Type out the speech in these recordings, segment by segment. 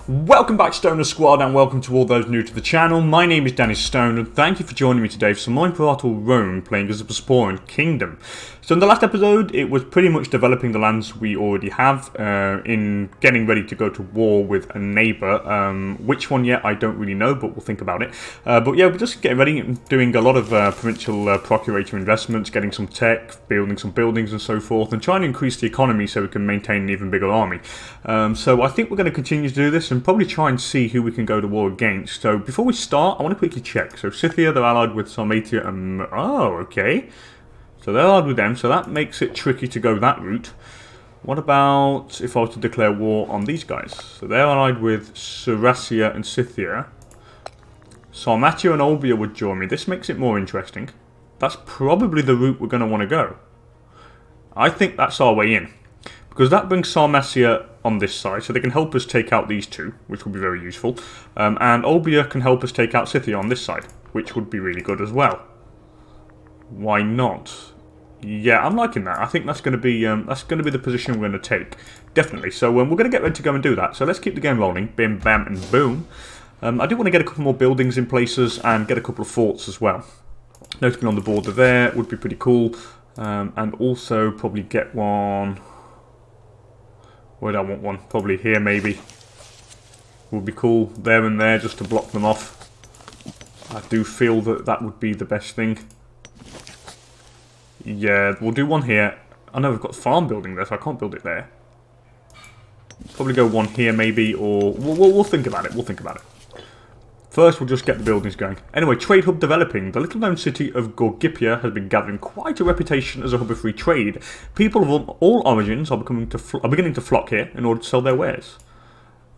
Welcome back, Stoner Squad, and welcome to all those new to the channel. My name is DanIsStoned, and thank you for joining me today for some more Imperator Rome playing as the Bosporan Kingdom. So in the last episode, it was pretty much developing the lands we already have, in getting ready to go to war with a neighbour. Which one yet, I don't really know, but we'll think about it. But yeah, we're just getting ready and doing a lot of provincial procurator investments, getting some tech, building some buildings and so forth, and trying to increase the economy so we can maintain an even bigger army. So I think we're going to continue to do this and probably try and see who we can go to war against. So before we start, I want to quickly check. So Scythia, they're allied with Sarmatia and... Oh, okay. So they're allied with them, so that makes it tricky to go that route. What about if I was to declare war on these guys? So they're allied with Suracia and Scythia. Sarmatia and Olbia would join me. This makes it more interesting. That's probably the route we're going to want to go. I think that's our way in. Because that brings Sarmatia on this side, so they can help us take out these two, which will be very useful. And Olbia can help us take out Scythia on this side, which would be really good as well. Why not? Yeah, I'm liking that. I think that's going to be the position we're going to take, definitely. So we're going to get ready to go and do that. So let's keep the game rolling. Bim, bam, and boom. I do want to get a couple more buildings in places and get a couple of forts as well. Noting on the border there would be pretty cool, and also probably get one. Where do I want one? Probably here, maybe. Would be cool there and there just to block them off. I do feel that that would be the best thing. Yeah, we'll do one here. I know we've got farm building there, so I can't build it there. Probably go one here, maybe, or we'll think about it. We'll think about it. First, we'll just get the buildings going. Anyway, trade hub developing. The little-known city of Gorgipia has been gathering quite a reputation as a hub of free trade. People of all origins are beginning to flock here in order to sell their wares.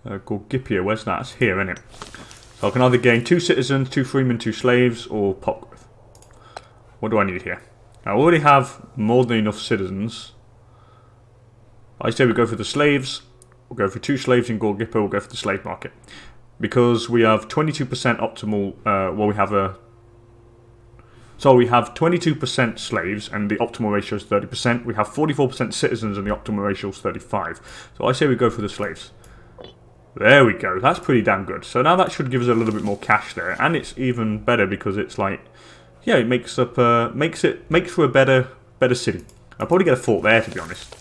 Gorgipia, where's that? It's here, isn't it? So I can either gain 2 citizens, 2 freemen, 2 slaves, or pop growth. What do I need here? I already have more than enough citizens. I say we go for the slaves. We'll go for 2 slaves in Gorgipia. We'll go for the slave market. Because we have 22% optimal, so we have 22% slaves and the optimal ratio is 30%. We have 44% citizens and the optimal ratio is 35. So I say we go for the slaves. There we go. That's pretty damn good. So now that should give us a little bit more cash there, and it's even better because it's like, yeah, it makes for a better city. I'll probably get a fort there, to be honest.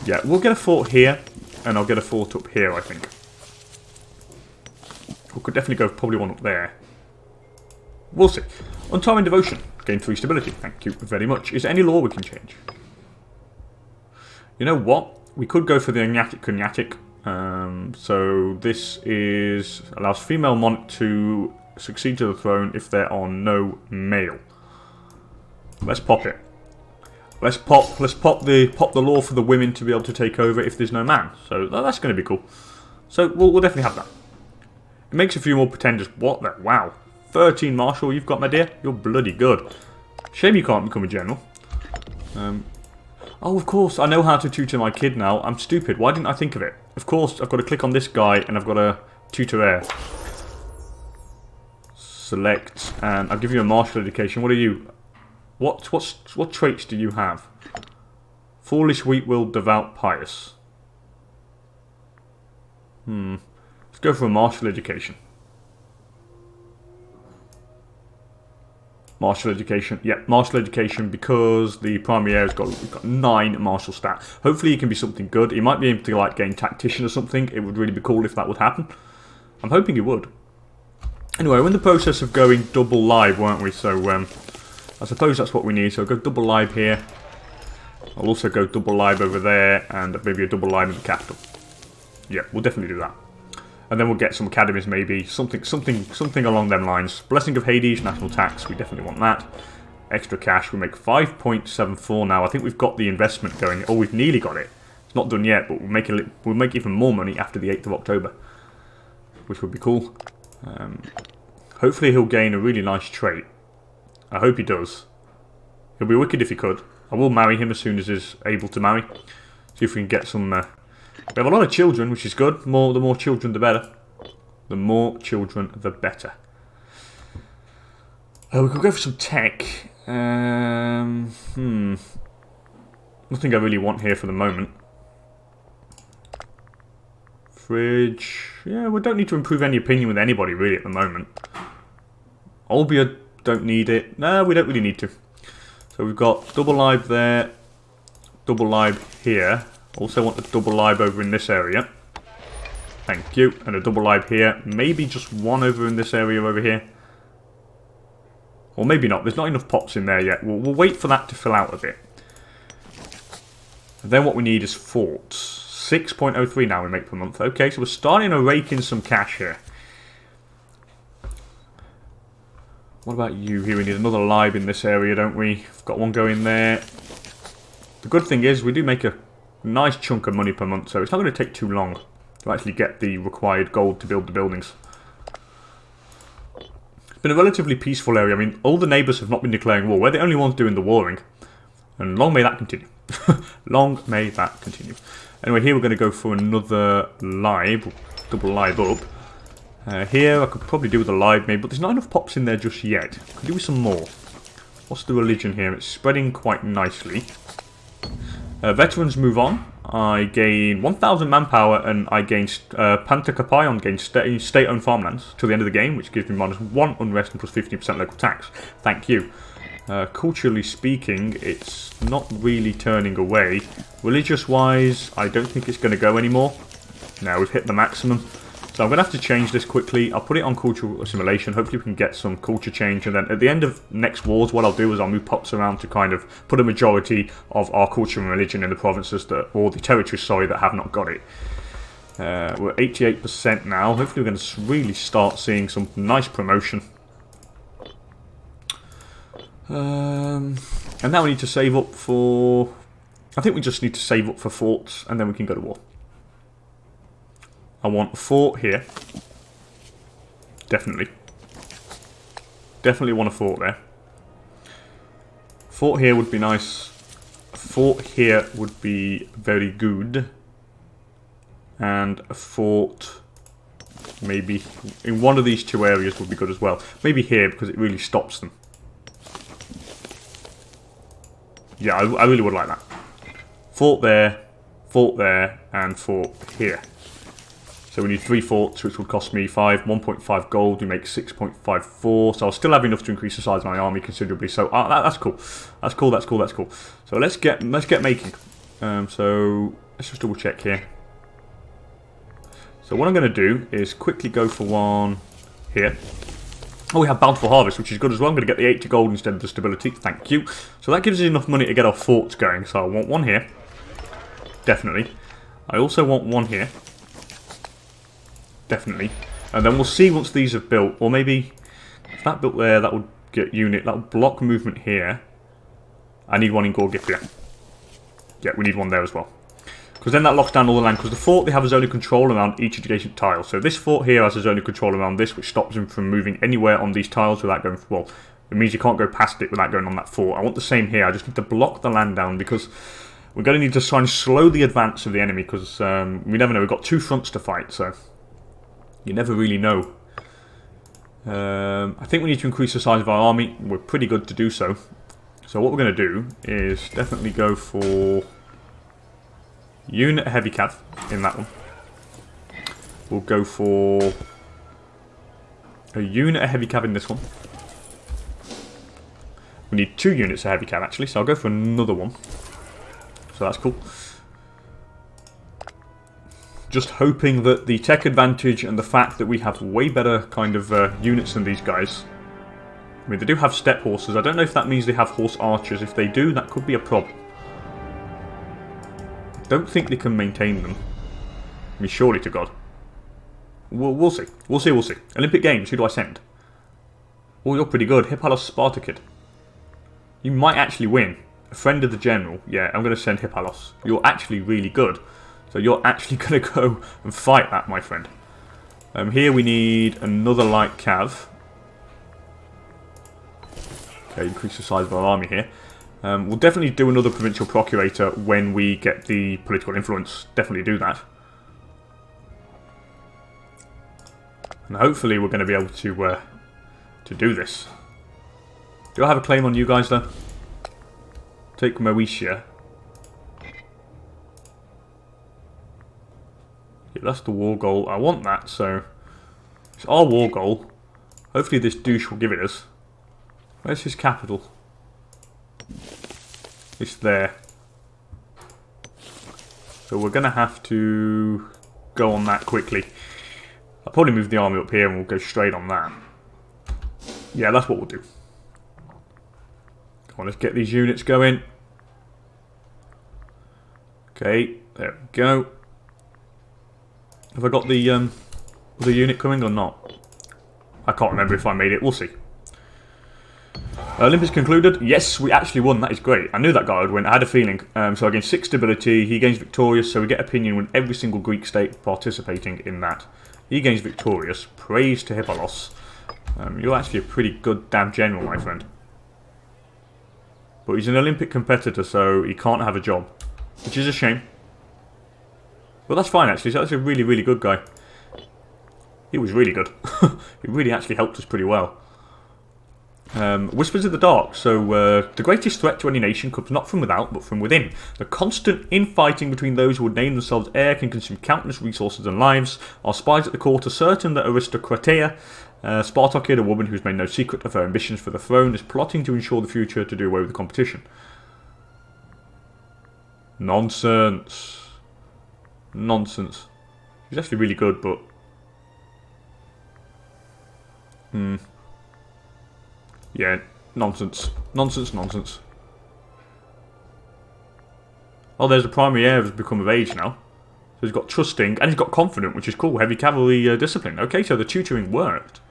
Yeah, we'll get a fort here. And I'll get a fort up here, I think. We could definitely go probably one up there. We'll see. Untie and devotion. Gain 3 stability. Thank you very much. Is there any law we can change? You know what? We could go for the Agnatic Cognatic. So this allows female monarch to succeed to the throne if there are no male. Let's pop it. Let's pop the law for the women to be able to take over if there's no man. So that's going to be cool. So we'll definitely have that. It makes a few more pretenders. What the? Wow. 13 marshal you've got, my dear. You're bloody good. Shame you can't become a general. Oh, of course. I know how to tutor my kid now. I'm stupid. Why didn't I think of it? Of course, I've got to click on this guy and I've got to tutor heir. Select. And I'll give you a martial education. What are you? What traits do you have? Foolish, weak-willed, devout, pious. Let's go for a martial education. Martial education. Yeah, martial education because the primary heir has got 9 martial stat. Hopefully he can be something good. He might be able to like gain tactician or something. It would really be cool if that would happen. I'm hoping he would. Anyway, we're in the process of going double live, weren't we? So, I suppose that's what we need, so I'll go double live here. I'll also go double live over there, and maybe a double live in the capital. Yeah, we'll definitely do that. And then we'll get some academies maybe, something along them lines. Blessing of Hades, national tax, we definitely want that. Extra cash, we make 5.74 now. I think we've got the investment going. Oh, we've nearly got it. It's not done yet, but we'll make even more money after the 8th of October. Which would be cool. Hopefully he'll gain a really nice trait. I hope he does. He'll be wicked if he could. I will marry him as soon as he's able to marry. See if we can get some... we have a lot of children, which is good. The more children, the better. The more children, the better. We could go for some tech. Nothing I really want here for the moment. Fridge. Yeah, we don't need to improve any opinion with anybody really at the moment. Albia don't need it. No, we don't really need to. So we've got double lib there, double lib here. Also want a double lib over in this area. Thank you. And a double lib here. Maybe just one over in this area over here. Or maybe not. There's not enough pops in there yet. We'll wait for that to fill out a bit. And then what we need is forts. 6.03 now we make per month. Okay, so we're starting to rake in some cash here. What about you here? We need another lib in this area, don't we? We've got one going there. The good thing is we do make a nice chunk of money per month, so it's not going to take too long to actually get the required gold to build the buildings. It's been a relatively peaceful area. I mean, all the neighbours have not been declaring war. We're the only ones doing the warring. And long may that continue. Long may that continue. Anyway, here we're going to go for another lib, double lib up. Here I could probably do with a lib maybe, but there's not enough pops in there just yet. Could do with some more. What's the religion here? It's spreading quite nicely. Veterans move on. I gain 1,000 manpower and I gain Pantakapion, gain state-owned farmlands till the end of the game, which gives me -1 unrest and plus 50% local tax. Thank you. Culturally speaking, it's not really turning away. Religious-wise, I don't think it's going to go anymore. Now we've hit the maximum. So I'm going to have to change this quickly. I'll put it on cultural assimilation. Hopefully we can get some culture change. And then at the end of next wars, what I'll do is I'll move pops around to kind of put a majority of our culture and religion in the provinces that, or the territories, sorry, that have not got it. We're 88% now. Hopefully we're going to really start seeing some nice promotion. And now we need to save up for... I think we just need to save up for forts and then we can go to war. I want a fort here. Definitely. Definitely want a fort there. Fort here would be nice. A fort here would be very good. And a fort maybe in one of these two areas would be good as well. Maybe here because it really stops them. Yeah, I really would like that. Fort there, and fort here. So we need 3 forts, which would cost me 1.5 gold. We make 6.54. So I'll still have enough to increase the size of my army considerably. So that's cool. That's cool. That's cool. That's cool. So let's get making. So let's just double check here. So what I'm going to do is quickly go for one here. Oh, we have Bountiful Harvest, which is good as well. I'm going to get the 80 gold instead of the stability. Thank you. So that gives us enough money to get our forts going. So I want one here. Definitely. I also want one here. Definitely. And then we'll see once these are built. Or maybe if that built there, that would get unit. That would block movement here. I need one in Gorgithia. Yeah, we need one there as well. Because then that locks down all the land. Because the fort, they have a zone of control around each adjacent tile. So this fort here has a zone of control around this, which stops him from moving anywhere on these tiles without going... Well, it means you can't go past it without going on that fort. I want the same here. I just need to block the land down because we're going to need to try and slow the advance of the enemy. Because we never know. We've got 2 fronts to fight, so you never really know. I think we need to increase the size of our army. We're pretty good to do so. So what we're going to do is definitely go for... unit heavy cav in that one. We'll go for a unit of heavy cav in this one. We need 2 units of heavy cav actually, so I'll go for another one. So that's cool. Just hoping that the tech advantage and the fact that we have way better kind of units than these guys. I mean, they do have step horses. I don't know if that means they have horse archers. If they do, that could be a problem. Don't think they can maintain them. I mean, surely to God. We'll see. We'll see, we'll see. Olympic Games, who do I send? Oh, you're pretty good. Hippalos Spartakid. You might actually win. A friend of the general. Yeah, I'm going to send Hippalos. You're actually really good. So you're actually going to go and fight that, my friend. Here we need another light cav. Okay, increase the size of our army here. We'll definitely do another provincial procurator when we get the political influence. Definitely do that. And hopefully we're going to be able to do this. Do I have a claim on you guys though? Take Moesia. Yeah, that's the war goal. I want that, so it's our war goal. Hopefully this douche will give it us. Where's his capital? It's there. So we're going to have to go on that quickly. I'll probably move the army up here and we'll go straight on that. Yeah, that's what we'll do. Come on, let's get these units going. Okay, there we go. Have I got the unit coming or not? I can't remember if I made it. We'll see. Olympics concluded. Yes, we actually won. That is great. I knew that guy would win. I had a feeling. So I gained 6 stability. He gains victorious. So we get opinion with every single Greek state participating in that. He gains victorious. Praise to Hippolos. You're actually a pretty good damn general, my friend. But he's an Olympic competitor, so he can't have a job. Which is a shame. But that's fine, actually. So that's a really, really good guy. He was really good. He really actually helped us pretty well. Whispers of the Dark. So, the greatest threat to any nation comes not from without, but from within. The constant infighting between those who would name themselves heir can consume countless resources and lives. Our spies at the court are certain that Aristocratia, Spartacid, a woman who's made no secret of her ambitions for the throne, is plotting to ensure the future to do away with the competition. Nonsense. Nonsense. He's actually really good, but... yeah, nonsense. Nonsense, nonsense. Oh, there's the primary heir has become of age now. So he's got trusting, and he's got confident, which is cool. Heavy cavalry discipline. Okay, so the tutoring worked.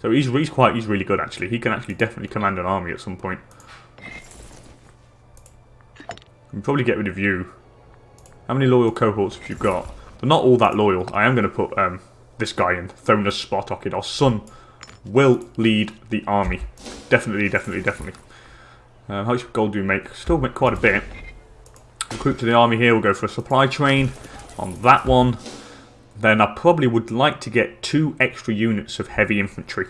So he's really good, actually. He can actually definitely command an army at some point. We can probably get rid of you. How many loyal cohorts have you got? They're not all that loyal. I am going to put this guy in. Thonus Spartacid. Our son will lead the army. Definitely, definitely, definitely. How much gold do we make? Still make quite a bit. Recruit to the army here. We'll go for a supply train on that one. Then I probably would like to get 2 extra units of heavy infantry.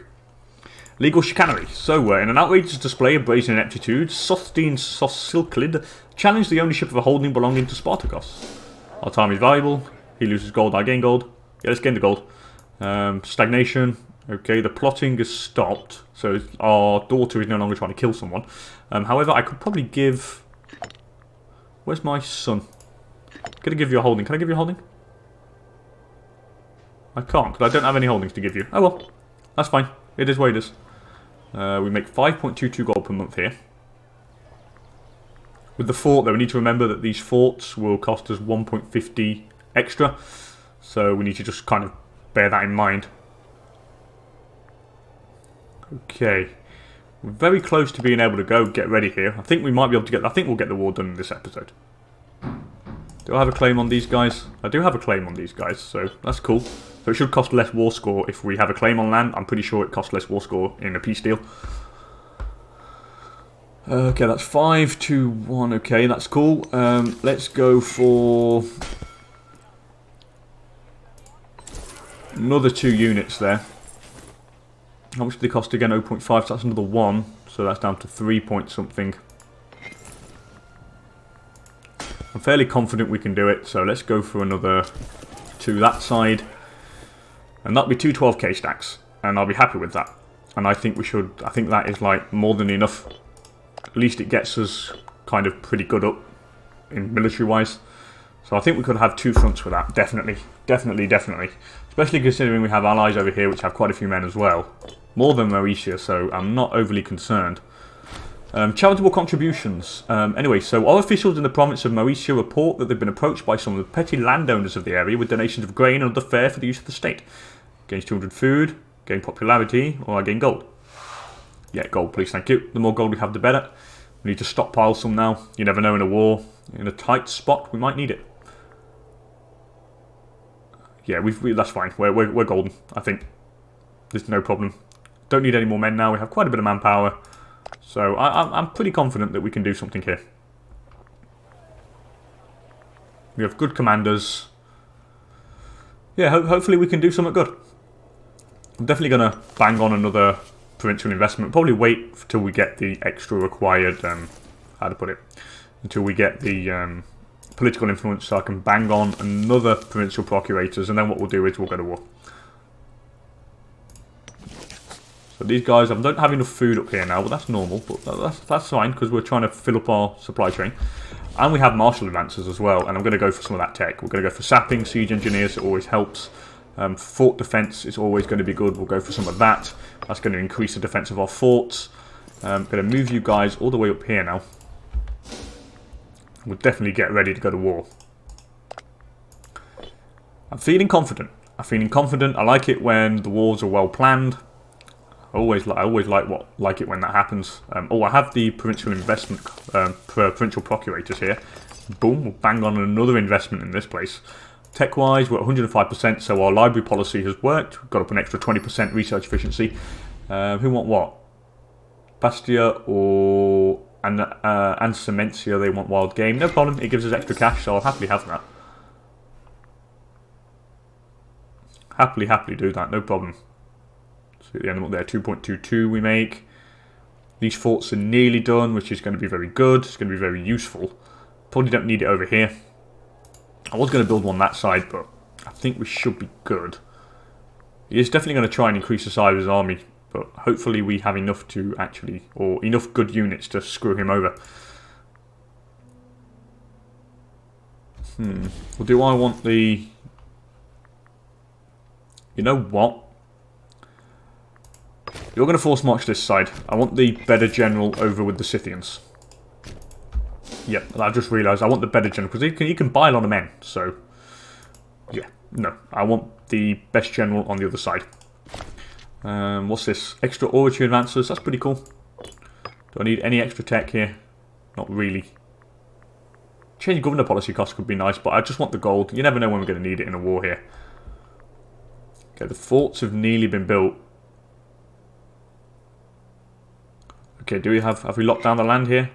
Legal chicanery. So, in an outrageous display of brazen ineptitude, Sosthenes Sosilclid challenged the ownership of a holding belonging to Spartacus. Our time is valuable. He loses gold, I gain gold. Yeah, let's gain the gold. Stagnation. Okay, the plotting is stopped. So our daughter is no longer trying to kill someone. However, I could probably give... Where's my son? I'm going to give you a holding. Can I give you a holding? I can't, because I don't have any holdings to give you. Oh well, that's fine. It is what it is. We make 5.22 gold per month here. With the fort, though, we need to remember that these forts will cost us 1.50 extra. So we need to just kind of bear that in mind. Okay. We're very close to being able to go get ready here. I think we might be able to get... I think we'll get the war done in this episode. Do I have a claim on these guys? I do have a claim on these guys, so that's cool. So it should cost less war score if we have a claim on land. I'm pretty sure it costs less war score in a peace deal. Okay, that's 5, 2, 1. Okay, that's cool. Let's go for another 2 units there. How much do they cost again? 0.5, so that's another 1. So that's down to 3 point something. I'm fairly confident we can do it, so let's go for another 2 that side. And that'll be 2 12k stacks, and I'll be happy with that. And I think we should, I think that is like more than enough. At least it gets us kind of pretty good up in military wise. So I think we could have 2 fronts for that, definitely. Definitely, definitely. Especially considering we have allies over here which have quite a few men as well. More than Mauritia, so I'm not overly concerned. Charitable contributions. Anyway, so our officials in the province of Mauritia report that they've been approached by some of the petty landowners of the area with donations of grain and other fare for the use of the state. Gains 200 food, gain popularity, or I gain gold. Yeah, gold please, thank you. The more gold we have, the better. We need to stockpile some now. You never know in a war. In a tight spot, we might need it. Yeah, that's fine. We're golden, I think. There's no problem. Don't need any more men now. We have quite a bit of manpower. So I'm pretty confident that we can do something here. We have good commanders. Yeah, hopefully we can do something good. I'm definitely going to bang on another provincial investment. Probably wait till we get the extra required, how to put it, until we get the political influence so I can bang on another provincial procurators, and then what we'll do is we'll go to war. So these guys, I don't have enough food up here now, but that's normal. But that's fine, because we're trying to fill up our supply chain. And we have martial advances as well, and I'm going to go for some of that tech. We're going to go for sapping, siege engineers, it always helps. Fort defense is always going to be good, we'll go for some of that. That's going to increase the defense of our forts. I'm going to move you guys all the way up here now. We'll definitely get ready to go to war. I'm feeling confident. I like it when the wars are well planned. I always like it when that happens. Oh, I have the provincial investment, provincial procurators here. Boom, we'll bang on another investment in this place. Tech-wise, we're at 105%, so our library policy has worked. We've got up an extra 20% research efficiency. Who want what? Bastia or and Sementia, they want wild game. No problem, it gives us extra cash, so I'll happily have that. Happily do that, no problem. So at the end up there, 2.22 we make. These forts are nearly done, which is going to be very good. It's going to be very useful. Probably don't need it over here. I was going to build one that side, but I think we should be good. He is definitely going to try and increase the size of his army, but hopefully we have enough to actually, or enough good units to screw him over. Well, do I want the... You know what? You're going to force march this side. I want the better general over with the Scythians. Yep, I just realised I want the better general, because he can buy a lot of men, so... Yeah, no. I want the best general on the other side. What's this? Extra oratory advances, that's pretty cool. Do I need any extra tech here? Not really. Change governor policy cost could be nice, but I just want the gold. You never know when we're going to need it in a war here. Okay, the forts have nearly been built. Okay, do we have we locked down the land here?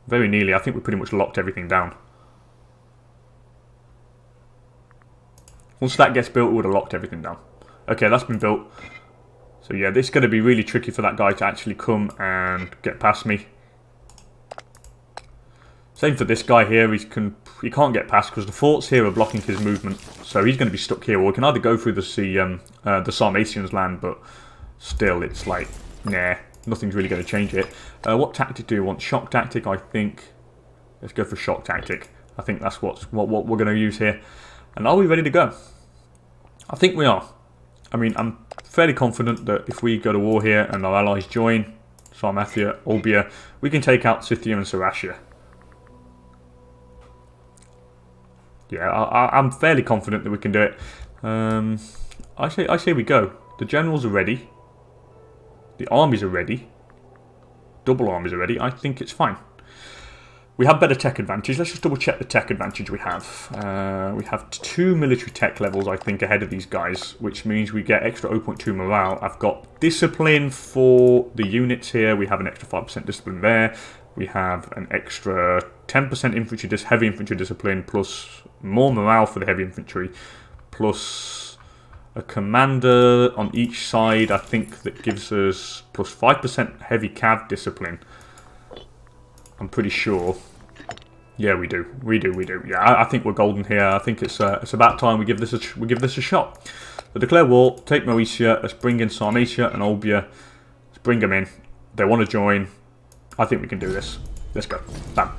Very nearly. I think we pretty much locked everything down. Once that gets built, we would have locked everything down. Okay, that's been built. So yeah, this is going to be really tricky for that guy to actually come and get past me. Same for this guy here. He can't get past because the forts here are blocking his movement. So he's going to be stuck here. Or we can either go through the Sarmatians' land, but still, it's like, nah. Nothing's really going to change it. What tactic do you want? Shock tactic, I think. Let's go for shock tactic. I think that's what we're going to use here. And are we ready to go? I think we are. I mean, I'm fairly confident that if we go to war here and our allies join, Sarmatia, Olbia, we can take out Scythia and Sarastia. Yeah, I'm fairly confident that we can do it. I say we go. The generals are ready. The armies are ready. Double armies are ready. I think it's fine. We have better tech advantage. Let's just double check the tech advantage we have. We have 2 military tech levels, I think, ahead of these guys, which means we get extra 0.2 morale. I've got discipline for the units here. We have an extra 5% discipline there. We have an extra 10% infantry, heavy infantry discipline, plus more morale for the heavy infantry, plus a commander on each side, I think, that gives us plus 5% heavy cav discipline. I'm pretty sure. Yeah, we do. Yeah, I think we're golden here. I think it's about time we give this a shot. So declare war. Take Moesia. Let's bring in Sarmatia and Olbia. Let's bring them in. They want to join. I think we can do this. Let's go. Bam.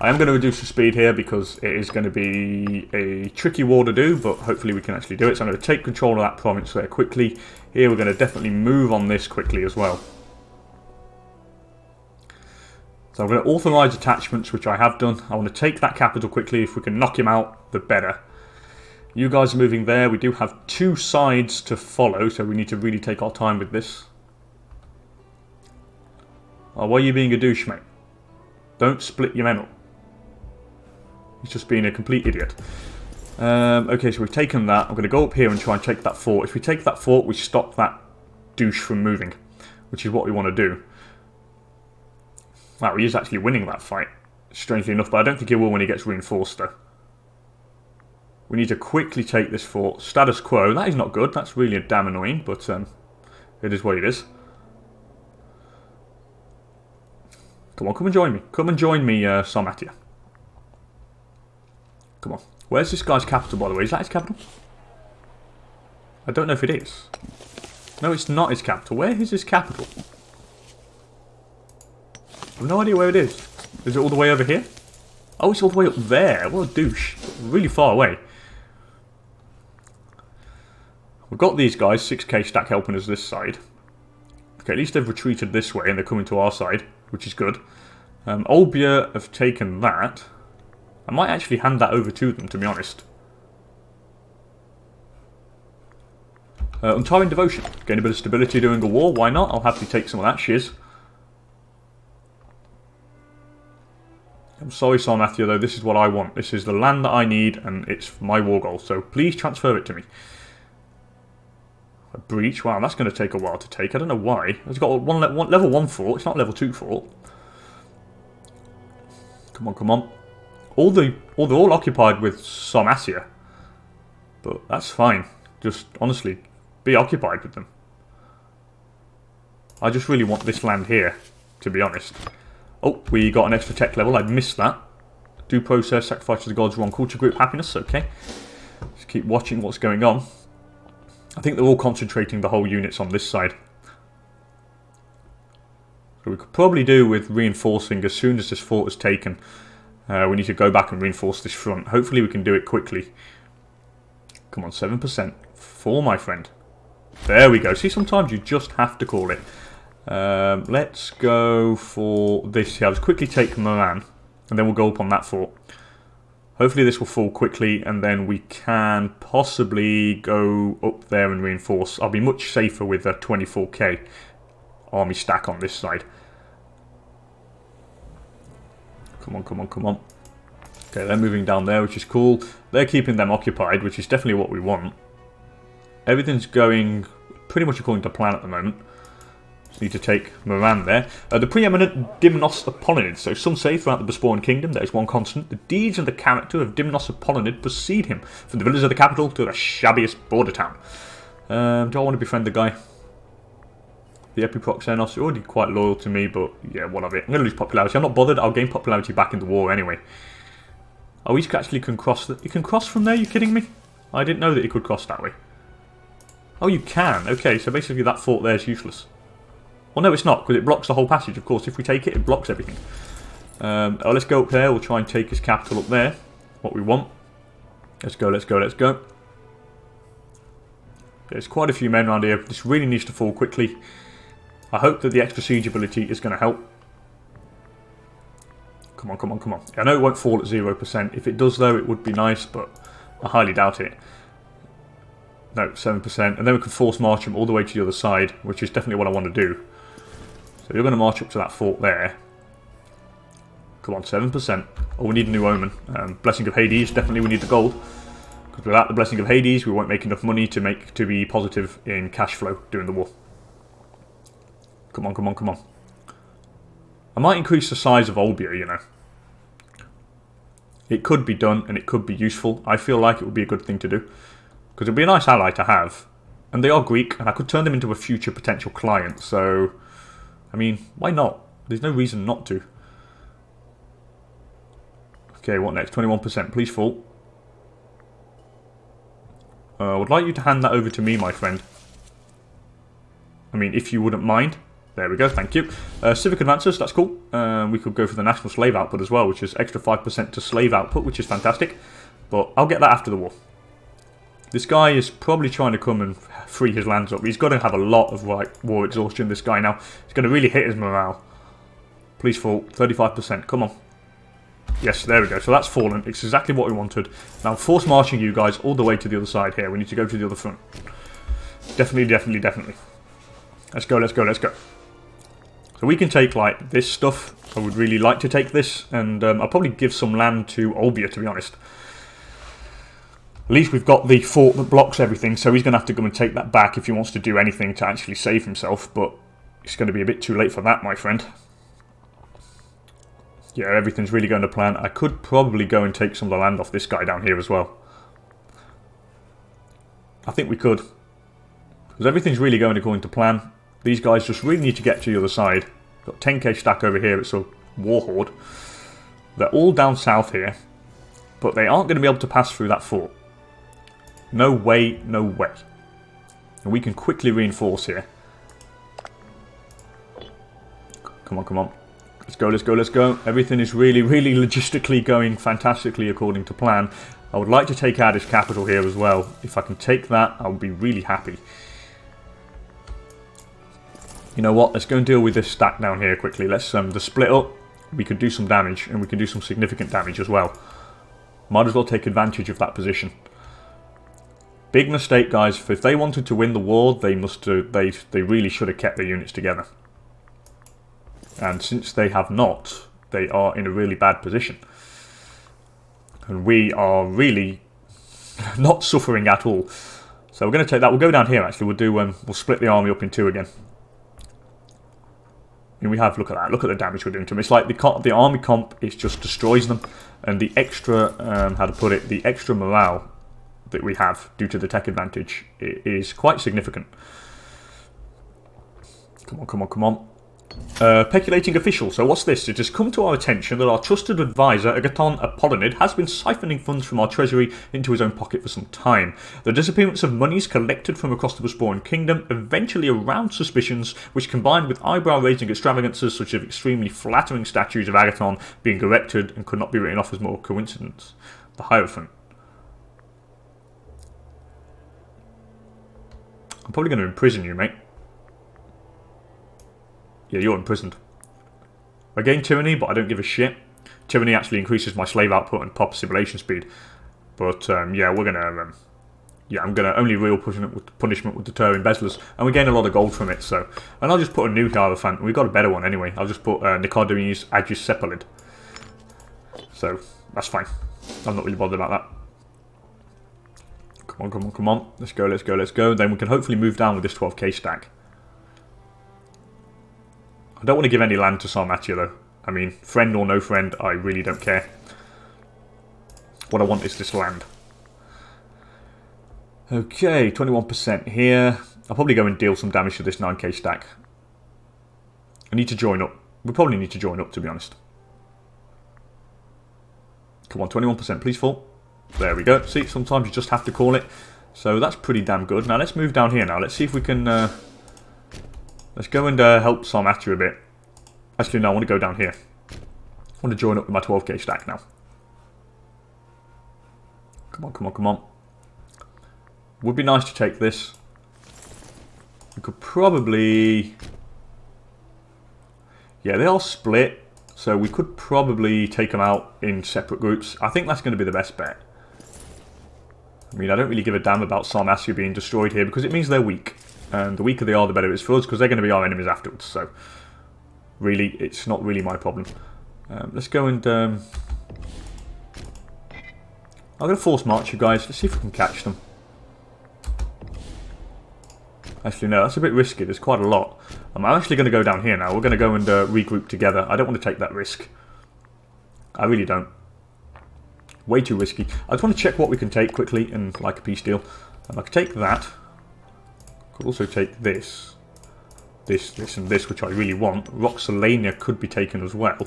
I am going to reduce the speed here because it is going to be a tricky war to do, but hopefully we can actually do it. So I'm going to take control of that province there quickly. Here we're going to definitely move on this quickly as well. So I'm going to authorise attachments, which I have done. I want to take that capital quickly. If we can knock him out, the better. You guys are moving there. We do have 2 sides to follow, so we need to really take our time with this. Oh, why are you being a douche, mate? Don't split your men up. He's just being a complete idiot. Okay, so we've taken that. I'm going to go up here and try and take that fort. If we take that fort, we stop that douche from moving, which is what we want to do. Wow, he is actually winning that fight, strangely enough, but I don't think he will when he gets reinforced, though. We need to quickly take this fort. Status quo. That is not good. That's really damn annoying, but it is what it is. Come on, come and join me. Come and join me, Sarmatia. Come on. Where's this guy's capital, by the way? Is that his capital? I don't know if it is. No, it's not his capital. Where is his capital? I have no idea where it is. Is it all the way over here? Oh, it's all the way up there. What a douche. Really far away. We've got these guys, 6k stack helping us this side. Okay, at least they've retreated this way and they're coming to our side, which is good. Olbia have taken that. I might actually hand that over to them, to be honest. Untiring Devotion. Gain a bit of stability during a war, why not? I'll happily take some of that shiz. I'm sorry, Sarmathia, though, this is what I want. This is the land that I need, and it's my war goal, so please transfer it to me. A breach? Wow, that's going to take a while to take. I don't know why. It's got one level 1 fort, it's not level 2 fort. Come on, come on. They're all occupied with Sarmathia. But that's fine. Just, honestly, be occupied with them. I just really want this land here, to be honest. Oh, we got an extra tech level. I missed that. Due process, sacrifice to the gods, wrong culture group, happiness. Okay. Just keep watching what's going on. I think they're all concentrating the whole units on this side. So we could probably do with reinforcing as soon as this fort is taken. We need to go back and reinforce this front. Hopefully we can do it quickly. Come on, 7%. 4, my friend. There we go. See, sometimes you just have to call it. Let's go for this here. I'll just quickly take Moran, and then we'll go up on that fort. Hopefully this will fall quickly, and then we can possibly go up there and reinforce. I'll be much safer with a 24k army stack on this side. Come on, come on, come on. Okay, they're moving down there, which is cool. They're keeping them occupied, which is definitely what we want. Everything's going pretty much according to plan at the moment. Just need to take Moran there. The preeminent Dimnos Apollonid. So some say throughout the Bosporan Kingdom there is one constant. The deeds and the character of Dimnos Apollonid precede him. From the villas of the capital to the shabbiest border town. Do I want to befriend the guy? The EP4 Xenos, you're already quite loyal to me, but yeah, what of it. I'm going to lose popularity. I'm not bothered. I'll gain popularity back in the war anyway. Oh, he actually can cross. He can cross from there? Are you kidding me? I didn't know that he could cross that way. Oh, you can. Okay, so basically that fort there is useless. Well, no, it's not, because it blocks the whole passage, of course. If we take it, it blocks everything. Oh, let's go up there. We'll try and take his capital up there. What we want. Let's go, let's go, let's go. There's quite a few men around here. This really needs to fall quickly. I hope that the extra siege ability is going to help. Come on, come on, come on. I know it won't fall at 0%. If it does, though, it would be nice, but I highly doubt it. No, 7%. And then we can force march him all the way to the other side, which is definitely what I want to do. So you're going to march up to that fort there. Come on, 7%. Oh, we need a new omen. Blessing of Hades, definitely we need the gold. Because without the Blessing of Hades, we won't make enough money to be positive in cash flow during the war. Come on, come on, come on. I might increase the size of Olbia, you know. It could be done, and it could be useful. I feel like it would be a good thing to do. Because it would be a nice ally to have. And they are Greek, and I could turn them into a future potential client, so... I mean, why not? There's no reason not to. Okay, what next? 21%, please fall. I would like you to hand that over to me, my friend. I mean, if you wouldn't mind. There we go, thank you. Civic advances, that's cool. We could go for the national slave output as well, which is extra 5% to slave output, which is fantastic. But I'll get that after the war. This guy is probably trying to come and free his lands up. He's got to have a lot of war exhaustion, this guy now. He's going to really hit his morale. Please fall. 35%. Come on. Yes, there we go. So that's fallen. It's exactly what we wanted. Now I'm force marching you guys all the way to the other side here. We need to go to the other front. Definitely, definitely, definitely. Let's go, let's go, let's go. So we can take, like, this stuff. I would really like to take this. And I'll probably give some land to Olbia, to be honest. At least we've got the fort that blocks everything, so he's going to have to go and take that back if he wants to do anything to actually save himself, but it's going to be a bit too late for that, my friend. Yeah, everything's really going to plan. I could probably go and take some of the land off this guy down here as well. I think we could. Because everything's really going according to plan. These guys just really need to get to the other side. Got 10k stack over here, it's a war horde. They're all down south here. But they aren't going to be able to pass through that fort. No way, no way. And we can quickly reinforce here. Come on, come on. Let's go, let's go, let's go. Everything is really, really logistically going fantastically according to plan. I would like to take out his capital here as well. If I can take that, I'll be really happy. You know what? Let's go and deal with this stack down here quickly. Let's the split up. We could do some damage, and we can do some significant damage as well. Might as well take advantage of that position. Big mistake, guys. If they wanted to win the war, they really should have kept their units together. And since they have not, they are in a really bad position. And we are really not suffering at all. So we're going to take that. We'll go down here, actually. We'll split the army up in two again. And we have, look at that. Look at the damage we're doing to them. It's like the army comp, it just destroys them. And the extra, how to put it, the extra morale that we have due to the tech advantage is quite significant. Come on, come on, come on. Peculating official. So what's this? It has come to our attention that our trusted advisor, Agathon Apollonid, has been siphoning funds from our treasury into his own pocket for some time. The disappearance of monies collected from across the Bosporan Kingdom eventually aroused suspicions, which combined with eyebrow-raising extravagances such as extremely flattering statues of Agathon being erected and could not be written off as more coincidence. The Hierophant. I'm probably going to imprison you, mate. Yeah, you're imprisoned. I gain tyranny, but I don't give a shit. Tyranny actually increases my slave output and pop assimilation speed. But yeah, we're gonna. Yeah, I'm gonna only real punishment would deter embezzlers, and we gain a lot of gold from it. So, and I'll just put a new Hierophant. We've got a better one anyway. I'll just put Nicodemus Agius Cephalid. So that's fine. I'm not really bothered about that. Come on, come on, come on. Let's go, let's go, let's go. Then we can hopefully move down with this 12k stack. I don't want to give any land to Sarmatia though. I mean, friend or no friend, I really don't care. What I want is this land. Okay, 21% here. I'll probably go and deal some damage to this 9k stack. I need to join up. We probably need to join up, to be honest. Come on, 21%, please fall. There we go. See, sometimes you just have to call it. So that's pretty damn good. Now let's move down here now. Let's see if we can... let's go and help Sarmatia a bit. Actually, no, I want to go down here. I want to join up with my 12k stack now. Come on, come on, come on. Would be nice to take this. We could probably... Yeah, they are split. So we could probably take them out in separate groups. I think that's going to be the best bet. I mean, I don't really give a damn about Sarmatia being destroyed here because it means they're weak. And the weaker they are, the better it is for us, because they're going to be our enemies afterwards. So, really, it's not really my problem. Let's go and... I'm going to force march you guys. Let's see if we can catch them. Actually, no, that's a bit risky. There's quite a lot. I'm actually going to go down here now. We're going to go and regroup together. I don't want to take that risk. I really don't. Way too risky. I just want to check what we can take quickly and like a peace deal. I can take that. Could also take this, and this, which I really want. Roxolania could be taken as well.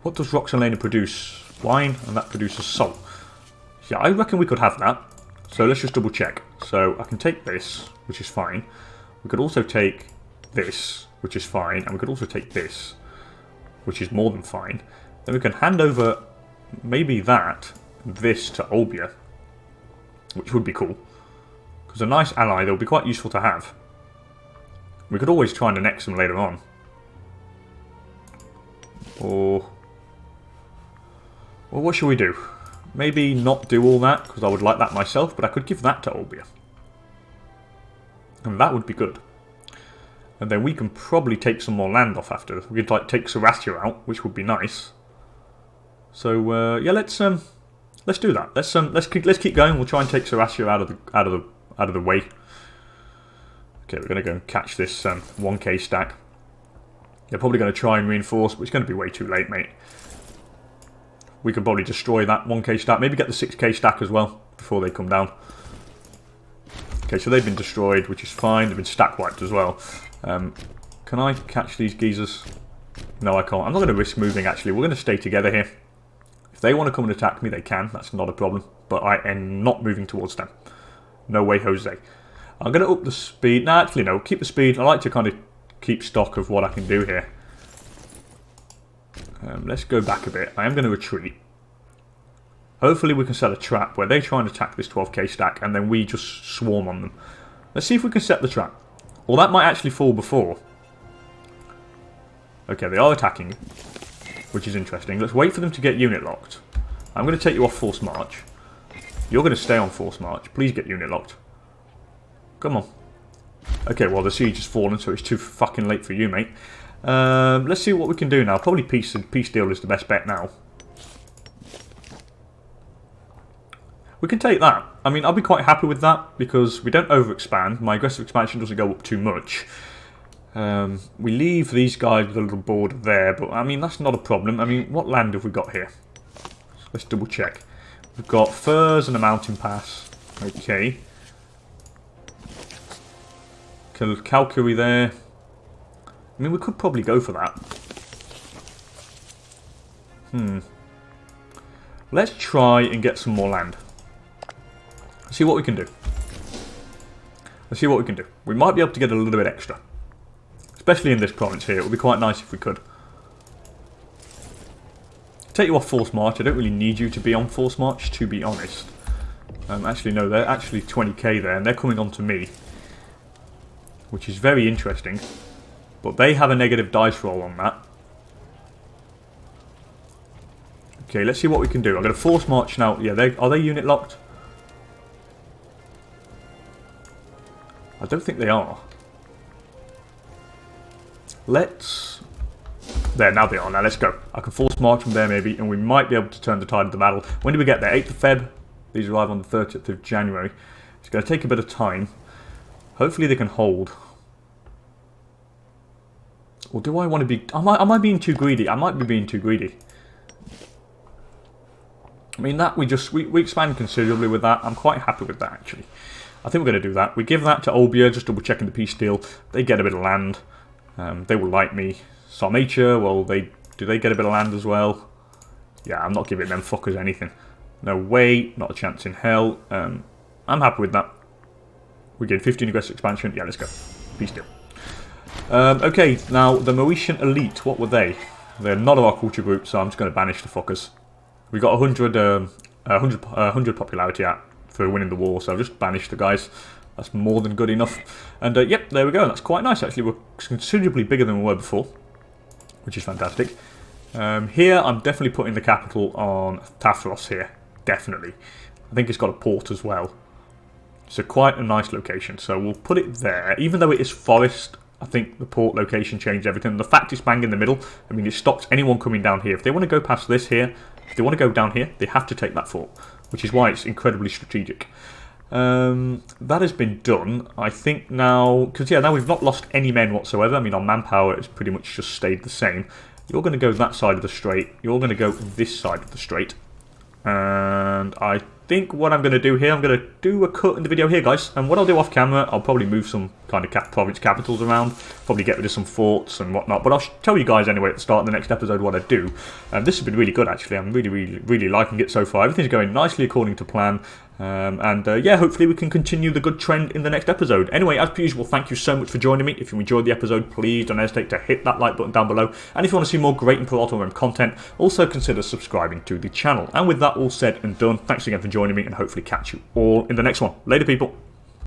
What does Roxolania produce? Wine, and that produces salt. Yeah, I reckon we could have that. So let's just double check. So I can take this, which is fine. We could also take this, which is fine. And we could also take this, which is more than fine. Then we can hand over maybe this to Olbia, which would be cool. Because a nice ally that would be quite useful to have. We could always try and annex them later on. Or what should we do? Maybe not do all that, because I would like that myself, but I could give that to Olbia. And that would be good. And then we can probably take some more land off after. We could like take Sarmatia out, which would be nice. So yeah, let's do that. Let's keep going. We'll try and take Sarmatia out of the way. Okay, we're going to go and catch this 1k stack. They're probably going to try and reinforce, but it's going to be way too late, mate. We could probably destroy that 1k stack. Maybe get the 6k stack as well before they come down. Okay, so they've been destroyed, which is fine. They've been stack wiped as well. Can I catch these geezers? No, I can't. I'm not going to risk moving, actually. We're going to stay together here. If they want to come and attack me, they can. That's not a problem. But I am not moving towards them. No way, Jose. I'm going to up the speed. No, actually, no. Keep the speed. I like to kind of keep stock of what I can do here. Let's go back a bit. I am going to retreat. Hopefully we can set a trap where they try and attack this 12k stack and then we just swarm on them. Let's see if we can set the trap. Well, that might actually fall before. Okay, they are attacking, which is interesting. Let's wait for them to get unit locked. I'm going to take you off force march. You're going to stay on force march. Please get unit locked. Come on. Okay, well, the siege has fallen, so it's too fucking late for you, mate. Let's see what we can do now. Probably peace deal is the best bet now. We can take that. I mean, I'll be quite happy with that because we don't overexpand. My aggressive expansion doesn't go up too much. We leave these guys with a little border there, but I mean, that's not a problem. I mean, what land have we got here? Let's double check. We've got firs and a mountain pass. Okay. Calgary there. I mean, we could probably go for that. Let's try and get some more land. Let's see what we can do. Let's see what we can do. We might be able to get a little bit extra. Especially in this province here. It would be quite nice if we could. Take you off force march. I don't really need you to be on force march, to be honest. Actually, no, they're actually 20k there, and they're coming on to me. Which is very interesting. But they have a negative dice roll on that. Okay, let's see what we can do. I'm going to force march now. Yeah, are they unit locked? I don't think they are. Let's... There, now they are. Now let's go. I can force march from there maybe, and we might be able to turn the tide of the battle. When do we get there? 8th of Feb. These arrive on the 30th of January. It's going to take a bit of time. Hopefully they can hold. Or do I want to be... Am I being too greedy? I might be being too greedy. I mean, that we expand considerably with that. I'm quite happy with that, actually. I think we're going to do that. We give that to Olbia, just double checking the peace deal. They get a bit of land. They will like me. Sarmatia, well, do they get a bit of land as well? Yeah, I'm not giving them fuckers anything. No way, not a chance in hell. I'm happy with that. We get 15 aggressive expansion. Yeah, let's go. Peace deal. Okay, now the Mauritian elite, what were they? They're not of our culture group, so I'm just going to banish the fuckers. We got 100 popularity for winning the war, so I've just banished the guys. That's more than good enough. And yep, there we go. That's quite nice, actually. We're considerably bigger than we were before, which is fantastic. Here, I'm definitely putting the capital on Tafros here. Definitely. I think it's got a port as well. So quite a nice location. So we'll put it there. Even though it is forest, I think the port location changed everything. The fact it's bang in the middle, I mean, it stops anyone coming down here. If they want to go past this here, if they want to go down here, they have to take that fort, which is why it's incredibly strategic. That has been done. I think now, because yeah, now we've not lost any men whatsoever. I mean, our manpower has pretty much just stayed the same. You're going to go that side of the strait. You're going to go this side of the strait. And I think what I'm going to do here, I'm going to do a cut in the video here, guys. And what I'll do off camera, I'll probably move some kind of province capitals around, probably get rid of some forts and whatnot. But I'll tell you guys anyway at the start of the next episode what I do. This has been really good, actually. I'm really liking it so far. Everything's going nicely according to plan. Yeah, hopefully we can continue the good trend in the next episode. Anyway, as per usual, thank you so much for joining me. If you enjoyed the episode, please don't hesitate to hit that like button down below. And if you want to see more great Imperator Rome content, also consider subscribing to the channel. And with that all said and done, thanks again for joining me, and hopefully catch you all in the next one. Later, people.